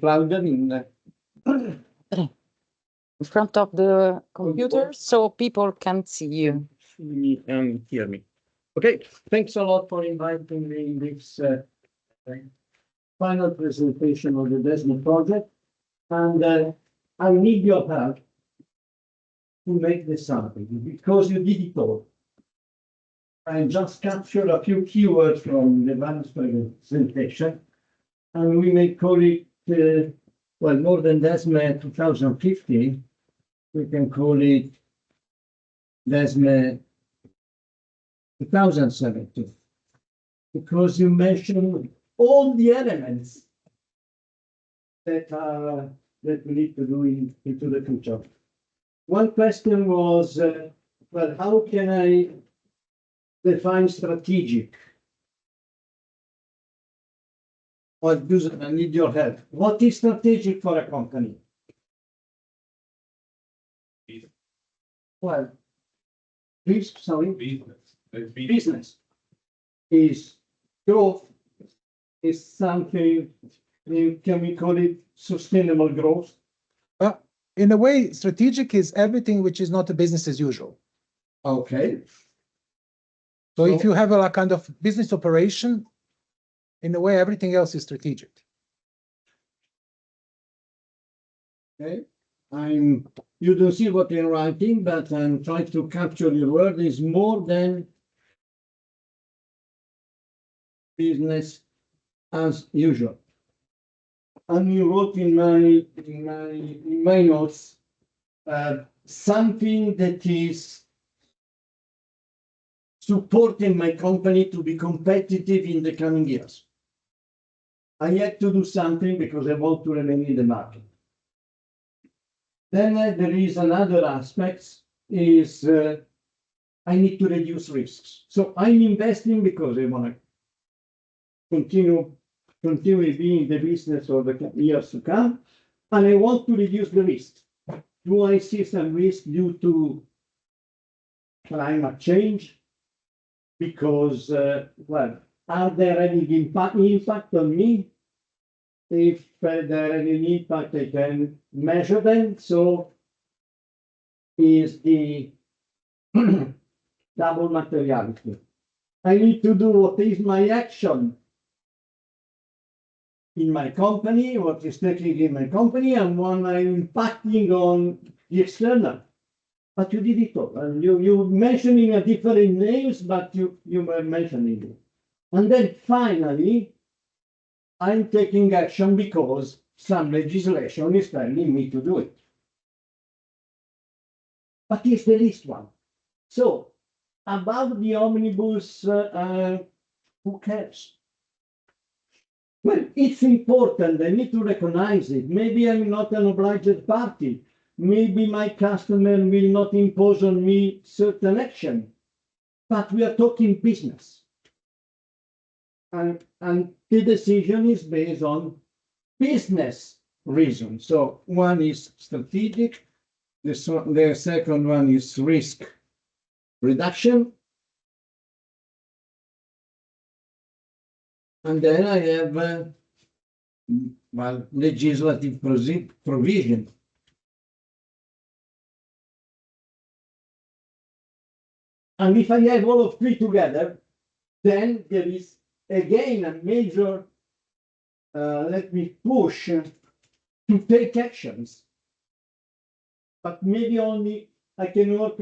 louder in front of the computer so people can see you. see me and hear me. Okay, thanks a lot for inviting me in this final presentation of the DEESME project. And I need your help to make this something because you did it all. I just captured a few keywords from the advanced presentation, and we may call it, well, more than DEESME 2050, we can call it DEESME 2070, because you mentioned all the elements that we need to do into the future. One question was, well, how can I define strategic? Or I need your help. What is strategic for a company? Well, please, sorry. Business is growth, is something, can we call it sustainable growth? In a way, strategic is everything which is not a business as usual. Okay. So if you have a kind of business operation, in a way, everything else is strategic. Okay. You don't see what I'm writing, but I'm trying to capture your word is more than business as usual. And you wrote in my notes something that is supporting my company to be competitive in the coming years. I had to do something because I want to remain in the market. Then there is another aspect is I need to reduce risks. So I'm investing because I want to continue being in the business for the years to come, and I want to reduce the risk. Do I see some risk due to climate change? Because, well, are there any impact on me? If there are any impact, I can measure them. So is the double materiality. I need to do what is my action in my company, what is taking in my company, and when I'm impacting on the external. But you did it all. And you mentioning a different names, but you were mentioning it. And then finally, I'm taking action because some legislation is telling me to do it. But it's the least one. So about the omnibus, who cares? Well, it's important. I need to recognize it. Maybe I'm not an obliged party. Maybe my customer will not impose on me certain action. But we are talking business. And the decision is based on business reasons. So one is strategic. The second one is risk reduction. And then I have well, legislative provision. And if I have all of three together, then there is again a major, let me push to take actions. But maybe only I can work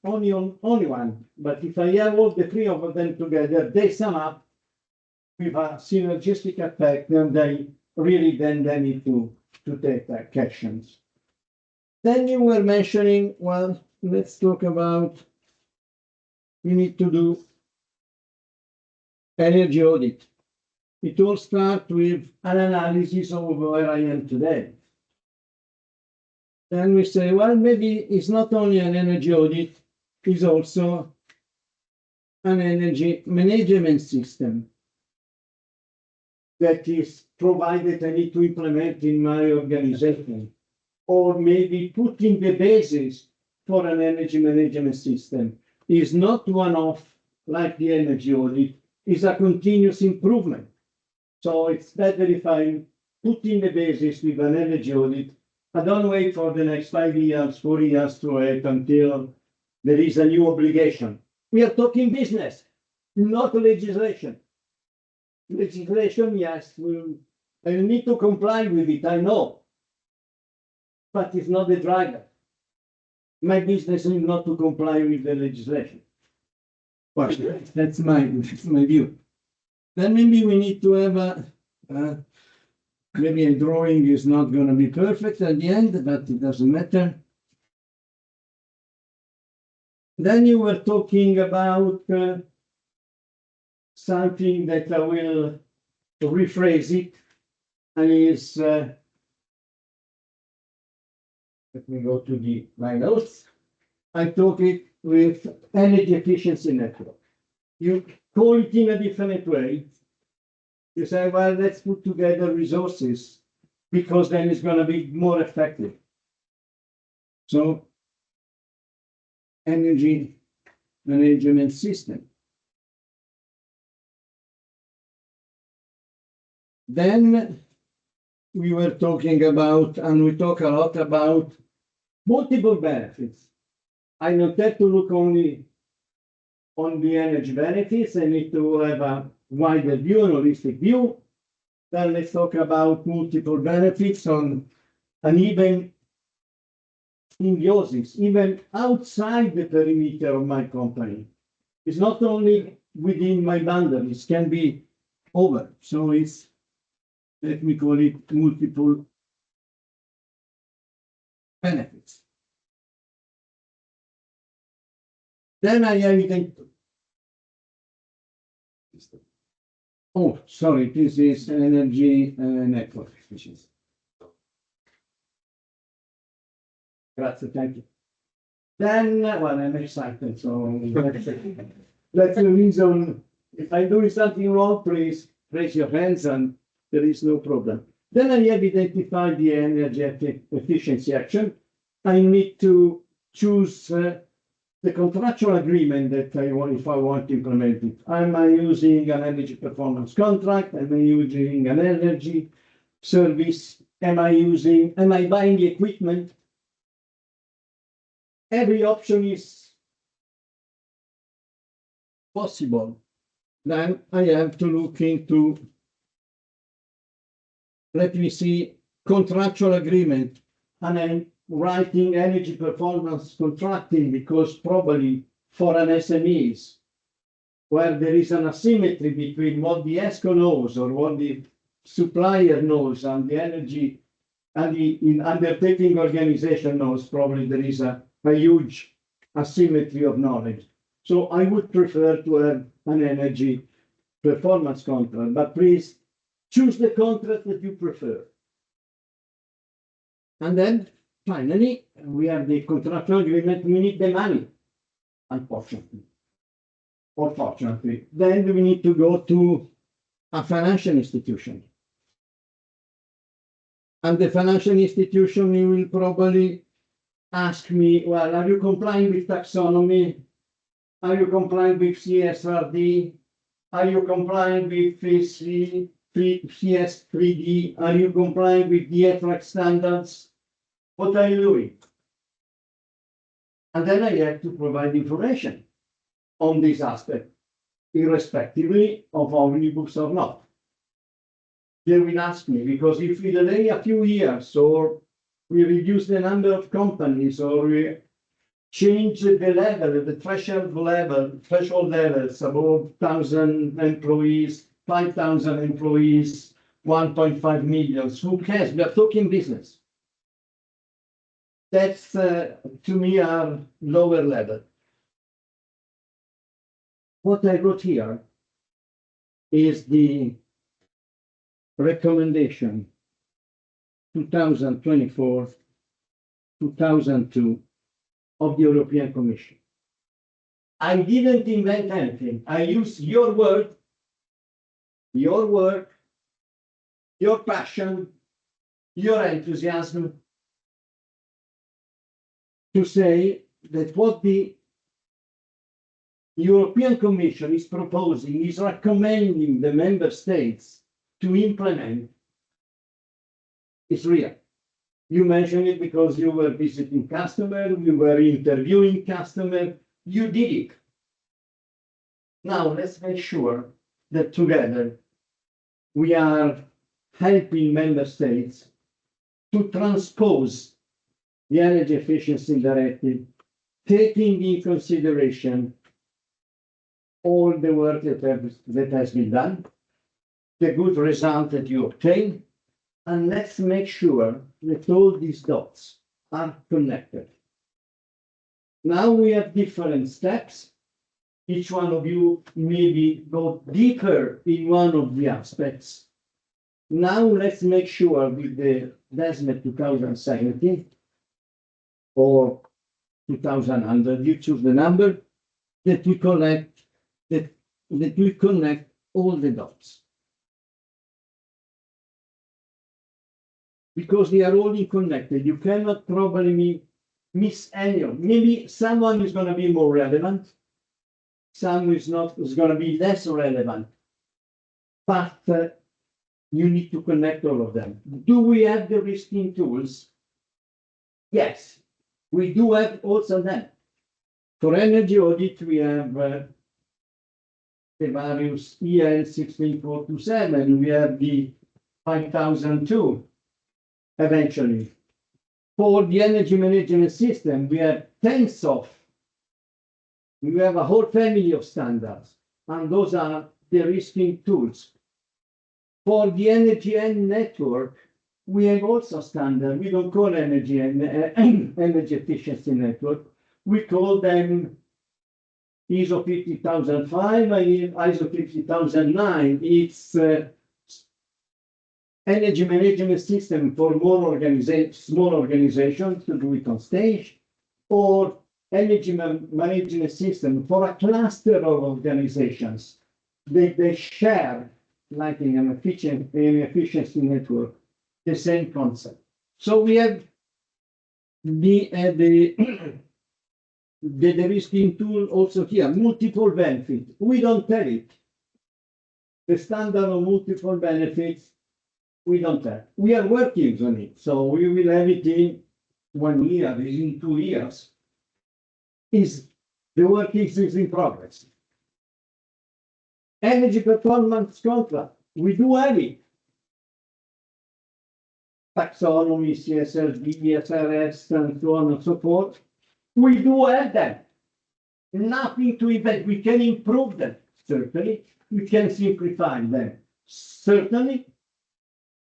only on one. But if I have all the three of them together, they sum up with a synergistic effect, and they really then they need to take actions. Then you were mentioning, well, let's talk about, we need to do energy audit. It all starts with an analysis of where I am today. Then we say, well, maybe it's not only an energy audit, it's also an energy management system that is provided I need to implement in my organization, or maybe putting the basis for an energy management system is not one-off like the energy audit, is a continuous improvement. So it's better if I'm putting the basis with an energy audit. I don't wait for the next 5 years, 4 years to wait until there is a new obligation. We are talking business, not legislation. Legislation, yes, I need to comply with it, I know. But it's not the driver. My business is not to comply with the legislation. Well, that's my view. Then maybe we need to have maybe a drawing is not going to be perfect at the end, but it doesn't matter. Then you were talking about something that I will rephrase it, and is let me go to my notes. I took it with energy efficiency network. You call it in a different way. You say, well, let's put together resources because then it's going to be more effective. So, energy management system. Then we were talking about, and we talk a lot about multiple benefits. I don't have to look only on the energy benefits. I need to have a wider view, an holistic view. Then let's talk about multiple benefits on an even symbiosis, even outside the perimeter of my company. It's not only within my boundaries, it can be over. So it's, let me call it, multiple benefits. Then I have oh, sorry, this is energy network efficiency. Grazie, thank you. Then, well, I'm excited, so let's reason. If I'm doing something wrong, please raise your hands and there is no problem. Then I have identified the energy efficiency action. I need to choose the contractual agreement that I want, if I want to implement it. Am I using an energy performance contract? Am I using an energy service? Am I buying the equipment? Every option is possible. Then I have to look into, let me see, contractual agreement, and I'm writing energy performance contracting because probably for an SMEs, where there is an asymmetry between what the ESCO knows or what the supplier knows and the energy and the undertaking organization knows, probably there is a huge asymmetry of knowledge. So I would prefer to have an energy performance contract, but please choose the contract that you prefer. And then finally, we have the contractual agreement. We need the money, unfortunately, or fortunately. Then we need to go to a financial institution. And the financial institution will probably ask me, well, are you complying with taxonomy? Are you complying with CSRD? Are you complying with CS3D? Are you complying with the EFRAG standards? What are you doing? And then I have to provide information on this aspect, irrespectively of omnibus or not. They will ask me, because if we delay a few years, or we reduce the number of companies, or we change the level, the threshold levels above 1,000 employees, 5,000 employees, 1.5 million, who cares? We are talking business. That's, to me, our lower level. What I wrote here is the recommendation 2024-2002 of the European Commission. I didn't invent anything. I used your word, your work, your passion, your enthusiasm to say that what the European Commission is proposing, is recommending the member states to implement, It's real. You mentioned it because you were visiting customer, you were interviewing customer, you did it. Now let's make sure that together we are helping member states to transpose the energy efficiency directive, taking in consideration all the work that has been done, the good result that you obtained, and let's make sure that all these dots are connected. Now we have different steps. Each one of you maybe go deeper in one of the aspects. Now let's make sure with the DEESME 2017 or 2100, you choose the number, that we connect all the dots. Because they are all connected. You cannot probably miss any of them. Maybe someone is going to be more relevant, some is going to be less relevant, but you need to connect all of them. Do we have the risking tools? Yes, we do have also them. For energy audit, we have the various EN 16427, we have the 5002 eventually. For the energy management system, we have tens of, we have a whole family of standards, and those are the risking tools. For the energy and network, we have also standards. We don't call energy and energy efficiency network. We call them ISO 50005 and ISO 50009. It's energy management system for more small organizations to do it on stage, or energy management system for a cluster of organizations. They share, like in an efficiency network, the same concept. So we have the risking tool also here, multiple benefits. We don't tell it. The standard of multiple benefits, we don't have. We are working on it, so we will have it in 1 year, in 2 years. The work is in progress. Energy performance contract, we do have it. Taxonomy, CSRD, SRS, and so on and so forth. We do have them. Nothing to invent. We can improve them, certainly. We can simplify them, certainly.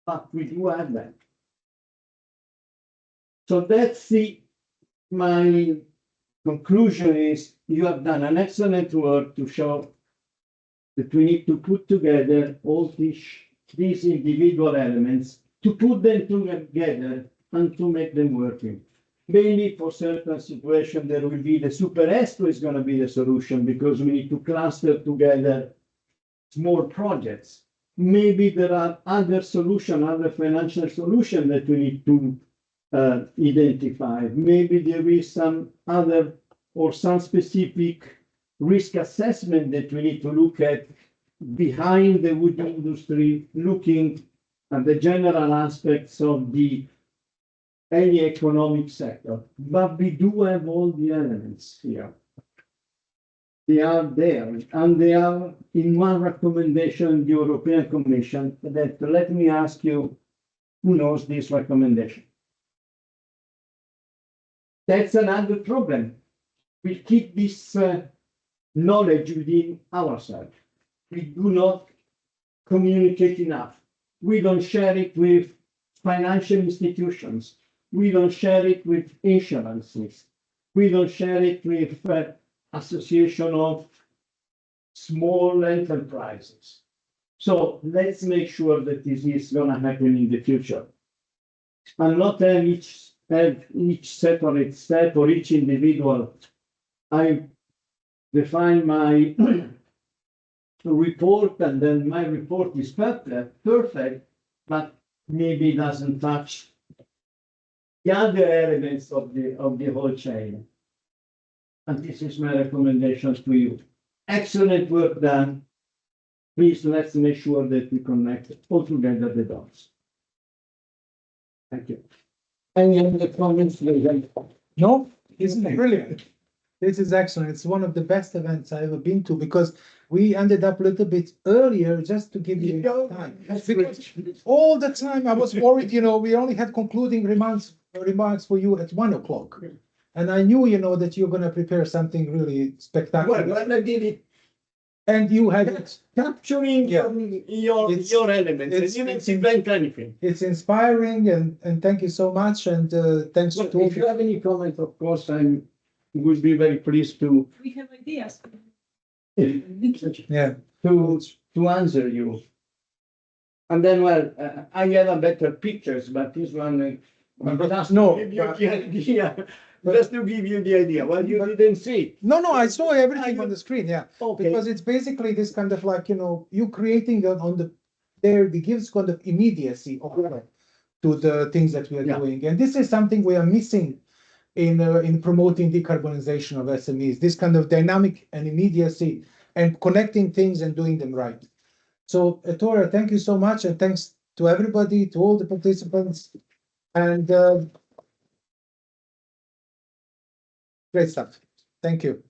But we do have them. So that's my conclusion is you have done an excellent work to show that we need to put together all these individual elements, to put them together and to make them working. Maybe for certain situations, there will be the super ESCO is going to be the solution because we need to cluster together small projects. Maybe there are other solutions, other financial solutions that we need to identify. Maybe there is some other or some specific risk assessment that we need to look at behind the wood industry, looking at the general aspects of any economic sector. But we do have all the elements here. They are there, and they are in one recommendation, the European Commission, that let me ask you, who knows this recommendation? That's another problem. We keep this knowledge within ourselves. We do not communicate enough. We don't share it with financial institutions. We don't share it with insurances. We don't share it with association of small enterprises. So let's make sure that this is going to happen in the future. And not have each separate step or each individual. I define my report, and then my report is perfect, but maybe doesn't touch the other elements of the whole chain. And this is my recommendation to you. Excellent work done. Please let's make sure that we connect all together the dots. Thank you. Any other comments? No, this is brilliant. This is excellent. It's one of the best events I've ever been to because we ended up a little bit earlier just to give you time. Because all the time I was worried, we only had concluding remarks for you at 1 o'clock. And I knew, that you're gonna prepare something really spectacular. Well, I did it And you had it. capturing Yeah. your elements. it's- You didn't it's- invent anything. It's inspiring and thank you so much and thanks Well, to all if you have any comments, of course, I would be very pleased to We have ideas. yeah. to answer you. And then, well, I have a better pictures, but this one, just No, to give you but- the idea, just to give you the idea. Well, you didn't see. No, I saw everything on the screen, yeah. Okay. Because it's basically this kind of like, you creating on the, it gives kind of immediacy to the things that we are Yeah. doing. And this is something we are missing in promoting decarbonization of SMEs, this kind of dynamic and immediacy and connecting things and doing them right. So, Ettore, thank you so much and thanks to everybody, to all the participants. And great stuff. Thank you.